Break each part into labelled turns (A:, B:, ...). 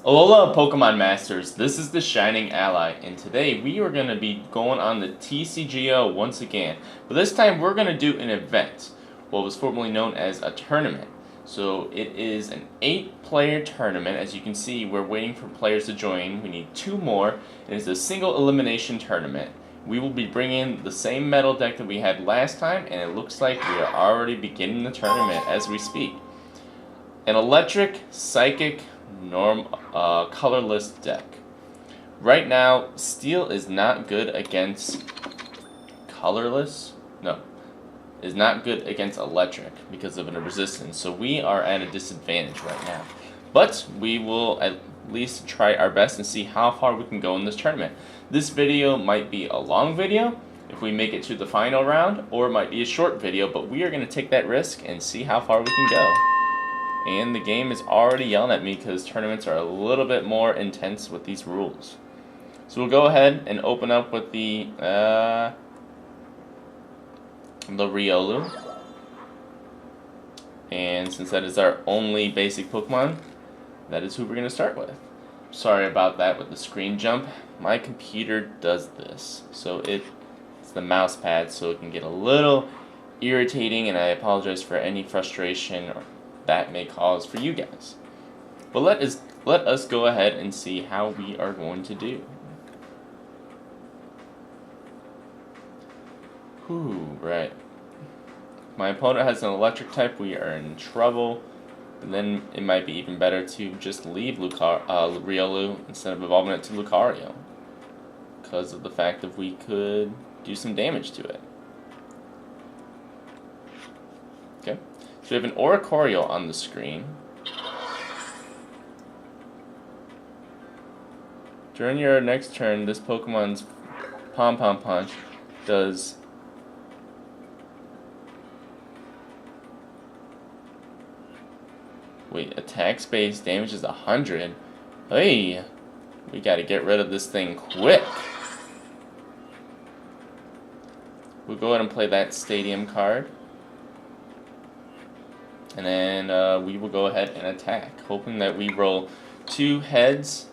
A: Alola Pokemon Masters, this is the Shining Ally, and today we are going to be going on the TCGO once again. But this time we're going to do an event, what was formerly known as a tournament. So it is an 8-player tournament. As you can see, we're waiting for players to join. We need 2 more, and it's a single elimination tournament. We will be bringing the same metal deck that we had last time, and it looks like we are already beginning the tournament as we speak. An electric, psychic, colorless deck. Right now, steel is not good against colorless. No, is not good against electric because of a resistance. So we are at a disadvantage right now. But we will at least try our best and see how far we can go in this tournament. This video might be a long video if we make it to the final round, or it might be a short video, but we are going to take that risk and see how far we can go. And the game is already yelling at me because tournaments are a little bit more intense with these rules. So we'll go ahead and open up with the Riolu. And since that is our only basic Pokemon, that is who we're going to start with. Sorry about that with the screen jump. My computer does this. So it's the mouse pad, so it can get a little irritating, and I apologize for any frustration that may cause for you guys. But let us go ahead and see how we are going to do. Right. My opponent has an electric type, we are in trouble. And then it might be even better to just leave Riolu instead of evolving it to Lucario, because of the fact that we could do some damage to it. Okay. So we have an Oricorio on the screen. During your next turn, this Pokemon's Pom-Pom Punch does attack space damage is 100. Hey, we gotta get rid of this thing quick. We'll go ahead and play that Stadium card. And then we will go ahead and attack, hoping that we roll 2 heads.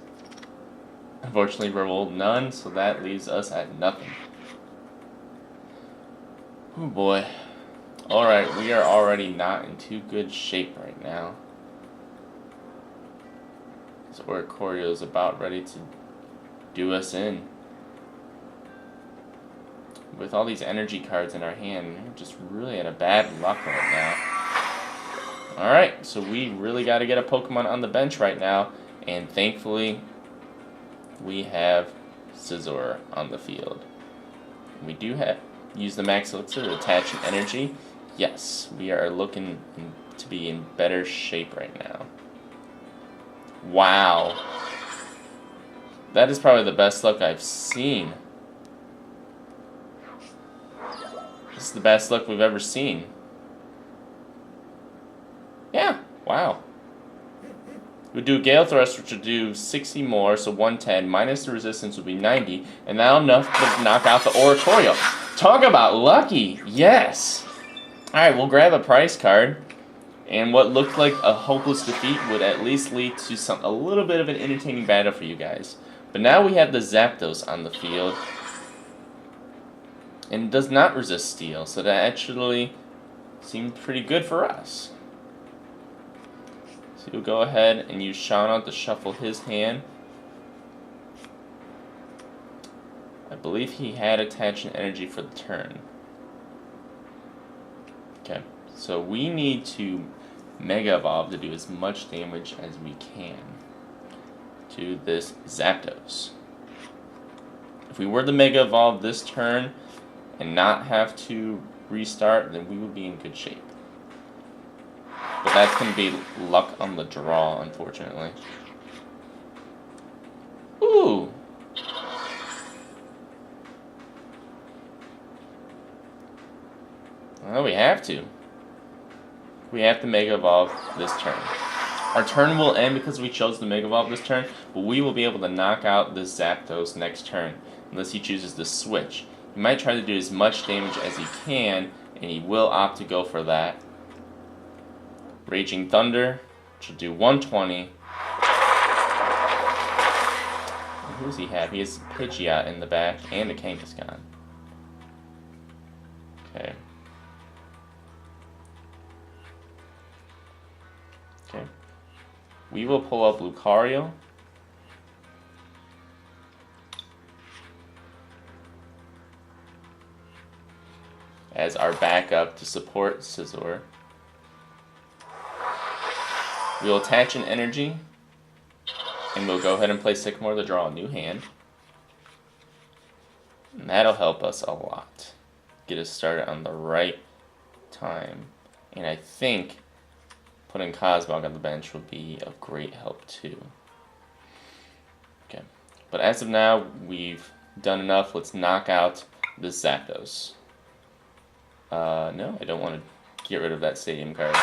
A: Unfortunately, we rolled none, so that leaves us at nothing. Oh boy. Alright, we are already not in too good shape right now. This Oricorio is about ready to do us in. With all these energy cards in our hand, we're just really at a bad luck right now. Alright, so we really got to get a Pokemon on the bench right now, and thankfully we have Scizor on the field. We do have use the Max Elixir to attach an energy. Yes, we are looking to be in better shape right now. Wow. That is probably the best luck I've seen. This is the best luck we've ever seen. Yeah, wow. We do Gale Thrust, which would do 60 more, so 110, minus the resistance would be 90, and that'll enough to knock out the Oricorio. Talk about lucky! Yes! Alright, we'll grab a prize card, and what looked like a hopeless defeat would at least lead to a little bit of an entertaining battle for you guys. But now we have the Zapdos on the field, and it does not resist steel, so that actually seemed pretty good for us. So you'll go ahead and use Shauna to shuffle his hand. I believe he had attached an energy for the turn. Okay, so we need to Mega Evolve to do as much damage as we can to this Zapdos. If we were to Mega Evolve this turn and not have to restart, then we would be in good shape. But that's going to be luck on the draw, unfortunately. Ooh! Well, we have to. We have to Mega Evolve this turn. Our turn will end because we chose to Mega Evolve this turn, but we will be able to knock out this Zapdos next turn, unless he chooses to switch. He might try to do as much damage as he can, and he will opt to go for that. Raging Thunder, which will do 120. Who does he have? He has Pidgeot in the back and a Kangaskhan. Okay. Okay. We will pull up Lucario. As our backup to support Scizor. We'll attach an energy. And we'll go ahead and play Sycamore to draw a new hand. And that'll help us a lot. Get us started on the right time. And I think putting Cosmog on the bench would be of great help too. Okay. But as of now, we've done enough. Let's knock out the Zapdos. No, I don't want to get rid of that Stadium card.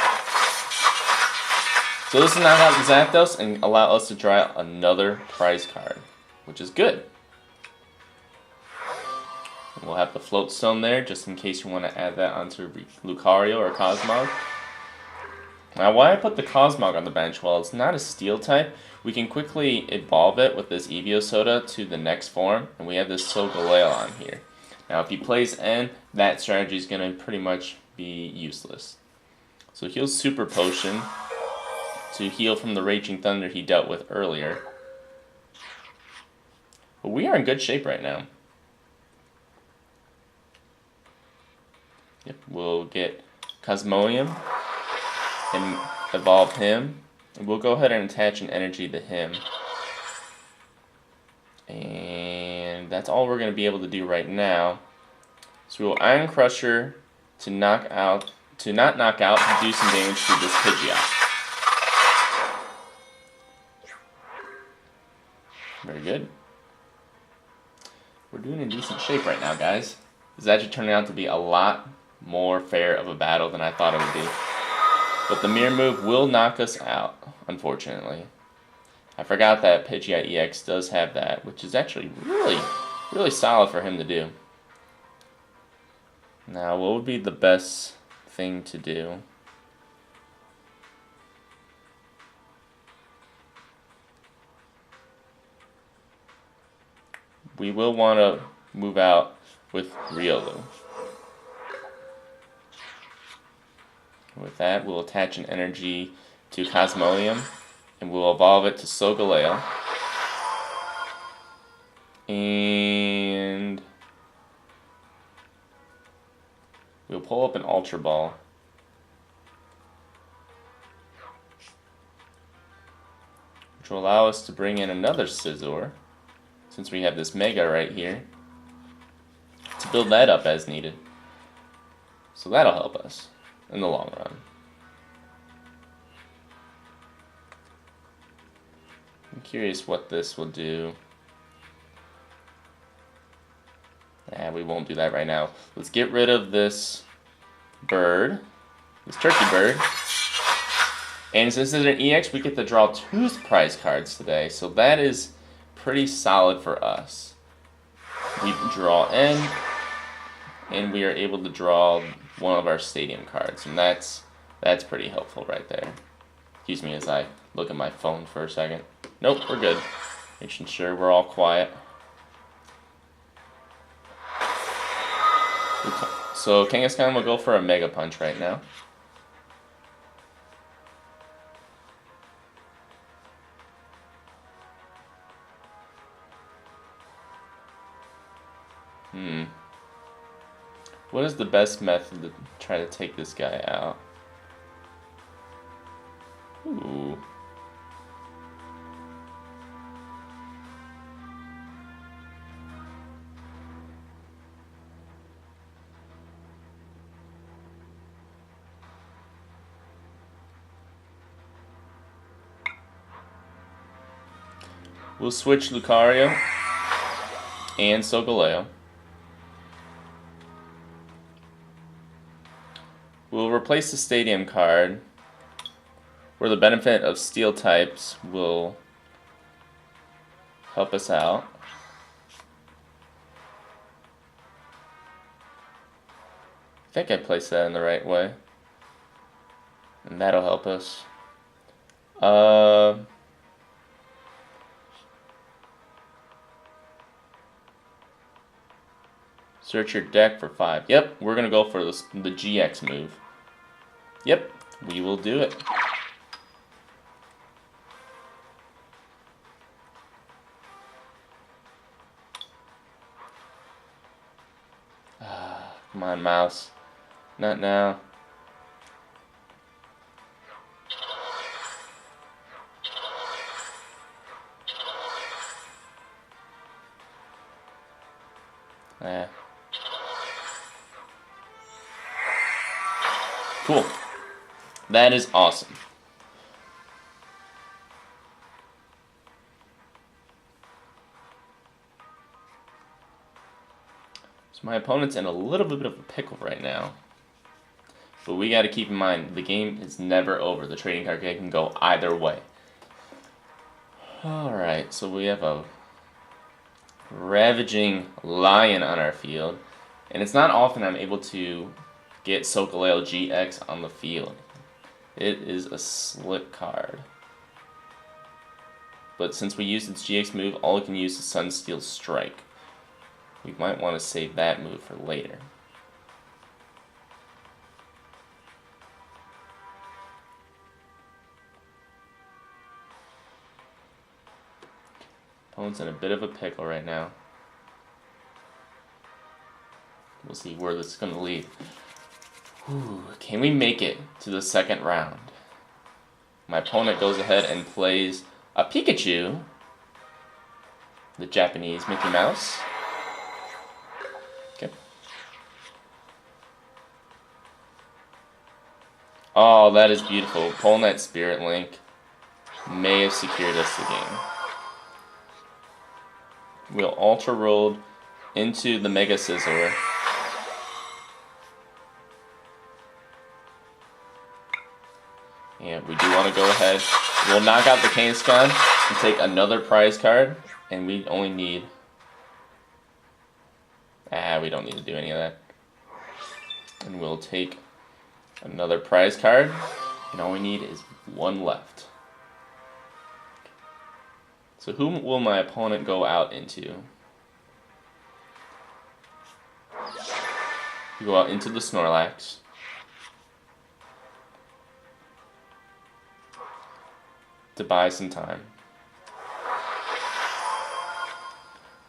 A: So this will knock out the Zapdos and allow us to draw out another prize card, which is good. We'll have the Float Stone there, just in case you want to add that onto Lucario or Cosmog. Now, why I put the Cosmog on the bench? Well, it's not a Steel type. We can quickly evolve it with this Eevee-Soda to the next form, and we have this Solgaleo on here. Now, if he plays N, that strategy is going to pretty much be useless. So he'll Super Potion to heal from the Raging Thunder he dealt with earlier. But we are in good shape right now. Yep, we'll get Cosmoem and evolve him. And we'll go ahead and attach an energy to him. And that's all we're going to be able to do right now. So we will Iron Crusher to not knock out, to do some damage to this Pidgeot. Very good. We're doing in decent shape right now, guys. This is actually turning out to be a lot more fair of a battle than I thought it would be. But the Mirror move will knock us out, unfortunately. I forgot that Pidgeot EX does have that, which is actually really solid for him to do. Now, what would be the best thing to do? We will want to move out with Riolu. With that, we'll attach an energy to Cosmoem, and we'll evolve it to Solgaleo. And we'll pull up an Ultra Ball. Which will allow us to bring in another Scizor, since we have this Mega right here, to build that up as needed. So that'll help us in the long run. I'm curious what this will do. We won't do that right now. Let's get rid of this bird, this turkey bird. And since it's an EX, we get to draw 2 prize cards today. So that is pretty solid for us. We draw N, and we are able to draw one of our Stadium cards, and that's pretty helpful right there. Excuse me as I look at my phone for a second. Nope, we're good. Making sure we're all quiet. So Kangaskhan will go for a Mega Punch right now. What is the best method to try to take this guy out? Ooh. We'll switch Lucario and Solgaleo. We'll replace the Stadium card, where the benefit of Steel types will help us out. I think I placed that in the right way, and that'll help us. Search your deck for 5. Yep, we're going to go for the GX move. Yep, we will do it. Come on, mouse. Not now. Cool. That is awesome. So my opponent's in a little bit of a pickle right now. But we got to keep in mind, the game is never over. The trading card game can go either way. Alright, so we have a ravaging lion on our field. And it's not often I'm able to get Sokolale GX on the field. It is a slick card. But since we used its GX move, all it can use is Sunsteel Strike. We might want to save that move for later. Opponent's in a bit of a pickle right now. We'll see where this is going to lead. Ooh, can we make it to the second round? My opponent goes ahead and plays a Pikachu, the Japanese Mickey Mouse. Okay. Oh, that is beautiful. Pulling that Spirit Link may have secured us the game. We'll Ultra Rolled into the Mega Scizor. And we do want to go ahead. We'll knock out the Kangaskhan and take another prize card. And we only need... we don't need to do any of that. And we'll take another prize card. And all we need is one left. So who will my opponent go out into? We go out into the Snorlax. To buy some time.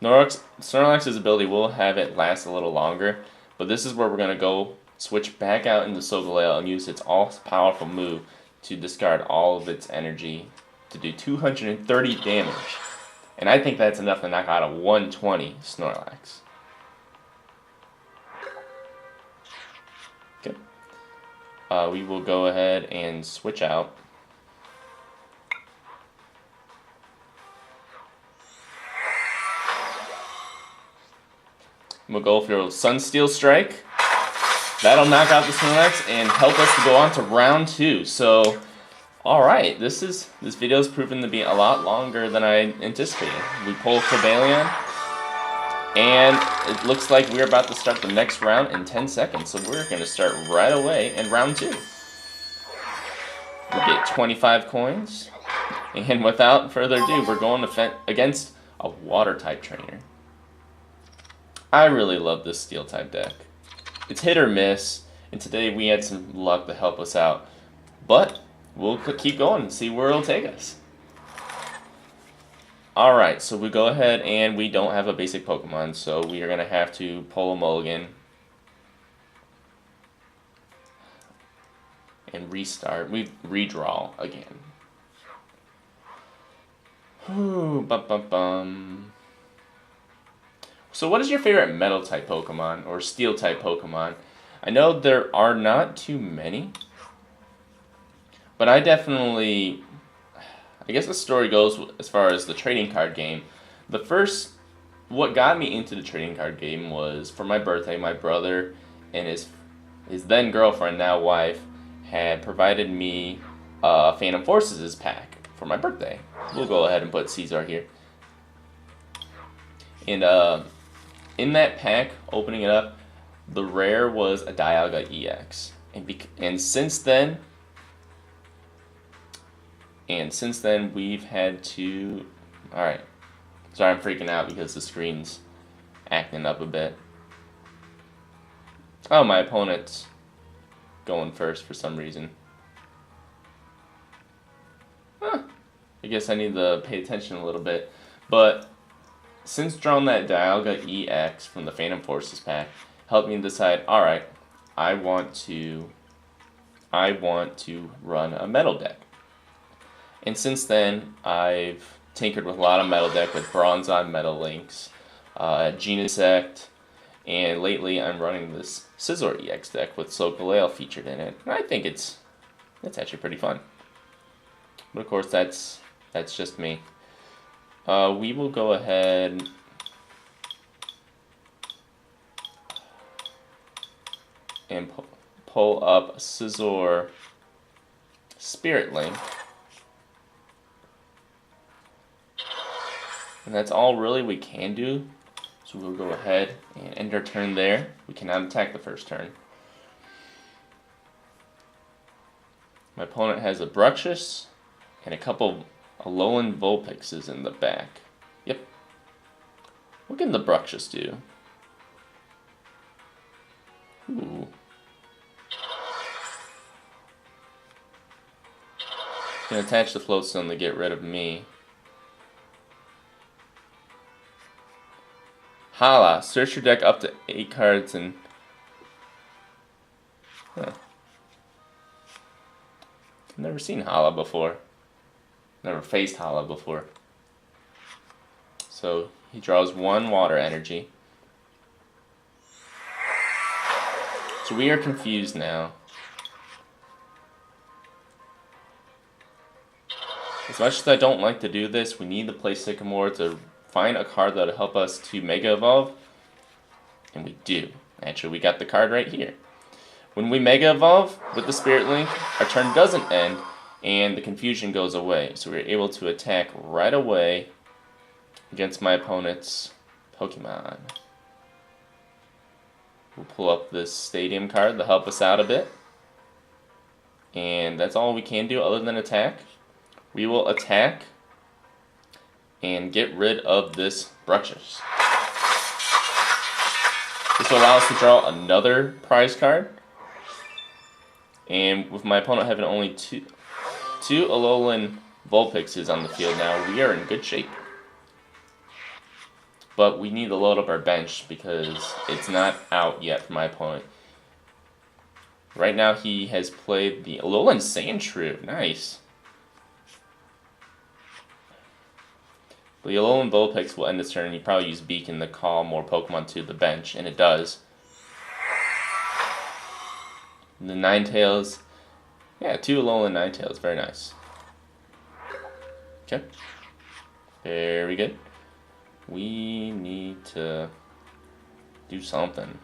A: Snorlax's ability will have it last a little longer, but this is where we're going to go switch back out into Sokolale and use its all-powerful move to discard all of its energy to do 230 damage. And I think that's enough to knock out a 120 Snorlax. Okay. We will go ahead and switch out. We'll go for Sunsteel Strike. That'll knock out the Snorlax and help us to go on to round 2. So, alright, this video's proven to be a lot longer than I anticipated. We pull Cobalion, and it looks like we're about to start the next round in 10 seconds. So we're going to start right away in round 2. We get 25 coins, and without further ado, we're going against a Water-type trainer. I really love this Steel-type deck. It's hit or miss, and today we had some luck to help us out. But we'll keep going and see where it'll take us. Alright, so we go ahead and we don't have a basic Pokemon, so we are going to have to pull a mulligan. And restart. We redraw again. Ooh, bum. So what is your favorite Metal-type Pokemon or Steel-type Pokemon? I know there are not too many, but I guess the story goes as far as the trading card game. What got me into the trading card game was for my birthday, my brother and his then girlfriend, now wife, had provided me a Phantom Forces pack for my birthday. We'll go ahead and put Caesar here. And in that pack, opening it up, the rare was a Dialga EX. And since then we've had to... Alright. Sorry, I'm freaking out because the screen's acting up a bit. Oh, my opponent's going first for some reason. Huh. I guess I need to pay attention a little bit. But since drawing that Dialga EX from the Phantom Forces pack helped me decide, alright, I want to run a metal deck. And since then, I've tinkered with a lot of metal deck with Bronzon Metal Links, Genesect, and lately I'm running this Scizor EX deck with Solgaleo featured in it. And I think it's actually pretty fun. But of course, that's just me. We will go ahead and pull up Scizor Spirit Link. And that's all really we can do. So we'll go ahead and end our turn there. We cannot attack the first turn. My opponent has a Bruxish and a couple Alolan Vulpixes in the back. Yep. What can the Bruxish do? Ooh. Can attach the Floatstone to get rid of me. Hala, search your deck up to 8 cards and... Huh. I've never seen Hala before. Never faced Hala before. So he draws 1 water energy. So we are confused now. As much as I don't like to do this, we need to play Sycamore to find a card that will help us to Mega Evolve. And we do. Actually, we got the card right here. When we Mega Evolve with the Spirit Link, our turn doesn't end, and the confusion goes away. So we're able to attack right away against my opponent's Pokemon. We'll pull up this Stadium card to help us out a bit. And that's all we can do other than attack. We will attack and get rid of this Bruxish. This will allow us to draw another prize card. And with my opponent having only two Alolan Vulpixes on the field now, we are in good shape. But we need to load up our bench because it's not out yet for my opponent. Right now he has played the Alolan Sandshrew. Nice. The Alolan Vulpix will end its turn, and you probably use Beacon to call more Pokemon to the bench, and it does. The Ninetales, yeah, 2 Alolan Ninetales, very nice. Okay, very good. We need to do something.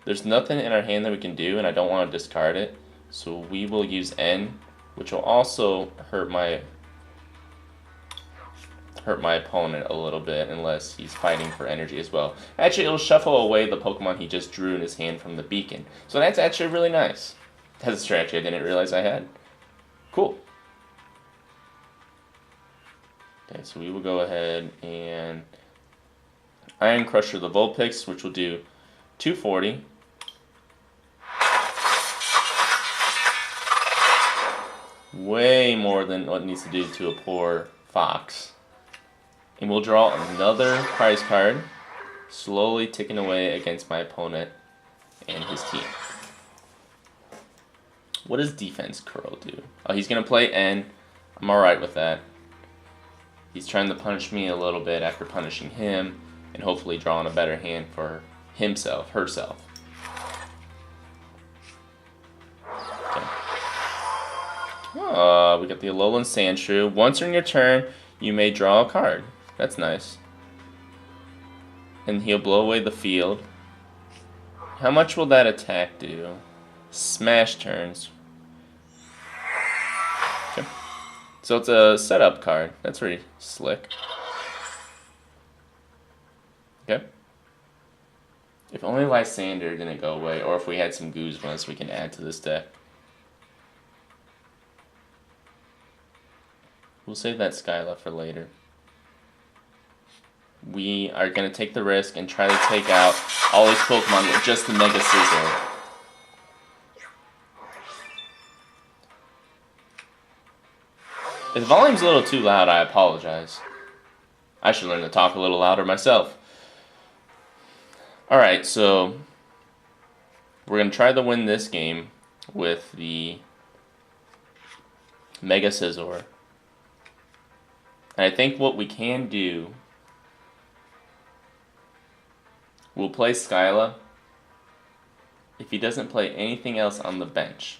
A: There's nothing in our hand that we can do, and I don't want to discard it, so we will use N, which will also hurt my opponent a little bit unless he's fighting for energy as well. Actually, it'll shuffle away the Pokemon he just drew in his hand from the beacon. So that's actually really nice. That's a strategy I didn't realize I had. Cool. Okay, so we will go ahead and Iron Crusher the Vulpix, which will do 240. Way more than what it needs to do to a poor fox. And we'll draw another prize card, slowly ticking away against my opponent and his team. What does Defense Curl do? Oh, he's going to play N. I'm alright with that. He's trying to punish me a little bit after punishing him, and hopefully drawing a better hand for himself, herself. Okay. We got the Alolan Sandshrew. Once during your turn, you may draw a card. That's nice. And he'll blow away the field. How much will that attack do? Smash turns. Okay. So it's a setup card. That's pretty slick. Okay. If only Lysander didn't go away, or if we had some Guzmas we can add to this deck. We'll save that Skyla for later. we are going to take the risk and try to take out all these Pokemon with just the Mega Scizor. If the volume's a little too loud, I apologize. I should learn to talk a little louder myself. Alright, so we're going to try to win this game with the Mega Scizor. And I think what we can do, we'll play Skyla if he doesn't play anything else on the bench.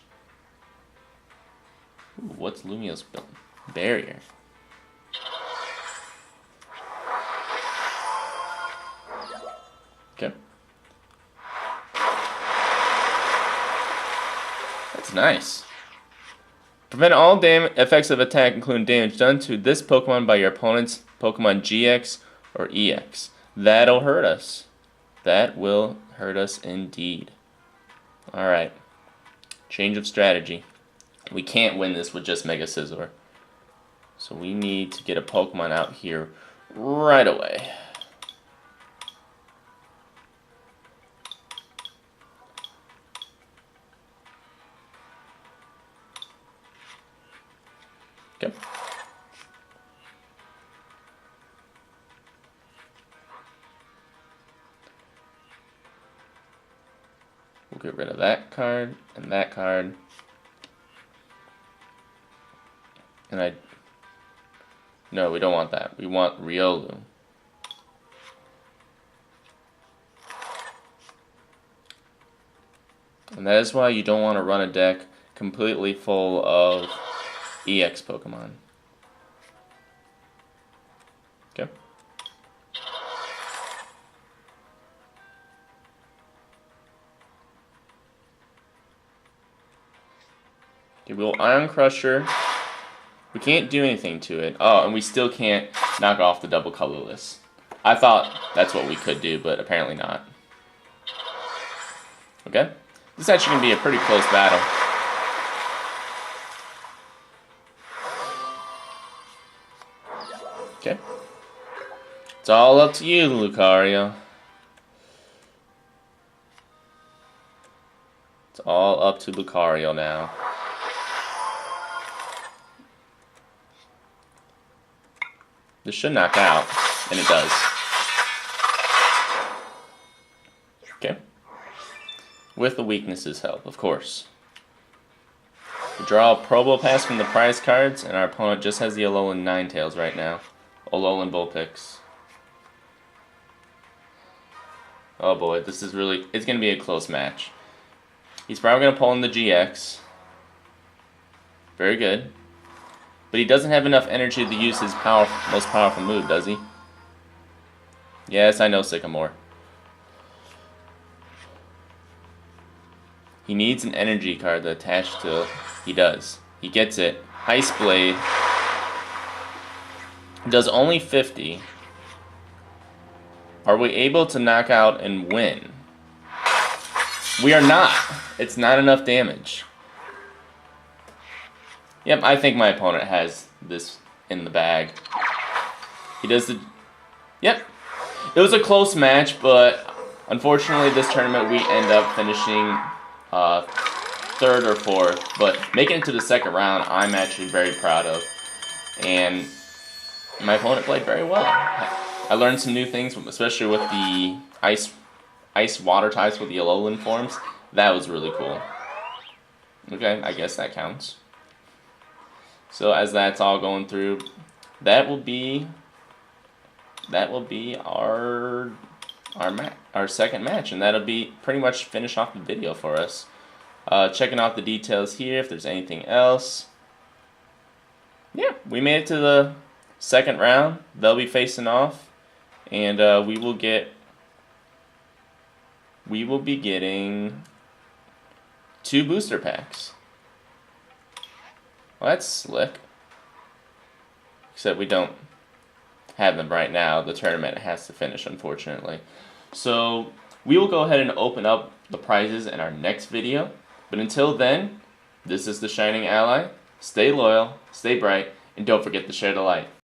A: Ooh, what's Lumio's build? Barrier. Okay. That's nice. Prevent all effects of attack, including damage done to this Pokemon by your opponent's Pokemon GX or EX. That'll hurt us. That will hurt us indeed. Alright. Change of strategy. We can't win this with just Mega Scizor. So we need to get a Pokemon out here right away. Okay. We'll get rid of that card and that card. And no, we don't want that. We want Riolu. And that is why you don't want to run a deck completely full of EX Pokemon. Okay. Okay, we'll Ion Crusher. We can't do anything to it. Oh, and we still can't knock off the double colorless. I thought that's what we could do, but apparently not. Okay. This is actually going to be a pretty close battle. Okay. It's all up to you, Lucario. It's all up to Lucario now. This should knock out, and it does. Okay. With the weaknesses help, of course. We draw a Probopass from the prize cards, and our opponent just has the Alolan Ninetales right now. Alolan Vulpix. Oh boy, this is really, it's going to be a close match. He's probably going to pull in the GX. Very good. But he doesn't have enough energy to use his most powerful move, does he? Yes, I know, Sycamore. He needs an energy card to attach to. He does. He gets it. Ice Blade does only 50. Are we able to knock out and win? We are not. It's not enough damage. Yep, I think my opponent has this in the bag. He does the... Yep. It was a close match, but unfortunately this tournament we end up finishing third or fourth. But making it to the second round, I'm actually very proud of. And my opponent played very well. I learned some new things, especially with the ice water types with the Alolan forms. That was really cool. Okay, I guess that counts. So as that's all going through, that will be our second match, and that'll be pretty much finish off the video for us. Checking out the details here, if there's anything else. Yeah, we made it to the second round. They'll be facing off, and we will be getting 2 booster packs. Well, that's slick. Except we don't have them right now. The tournament has to finish, unfortunately. So we will go ahead and open up the prizes in our next video. But until then, this is the Shining Ally. Stay loyal, stay bright, and don't forget to share the light.